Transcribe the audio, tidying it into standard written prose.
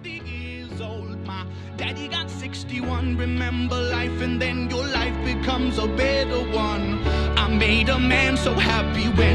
60 years old. My daddy got 61. Remember life and then your life becomes a better one. I made a man so happy when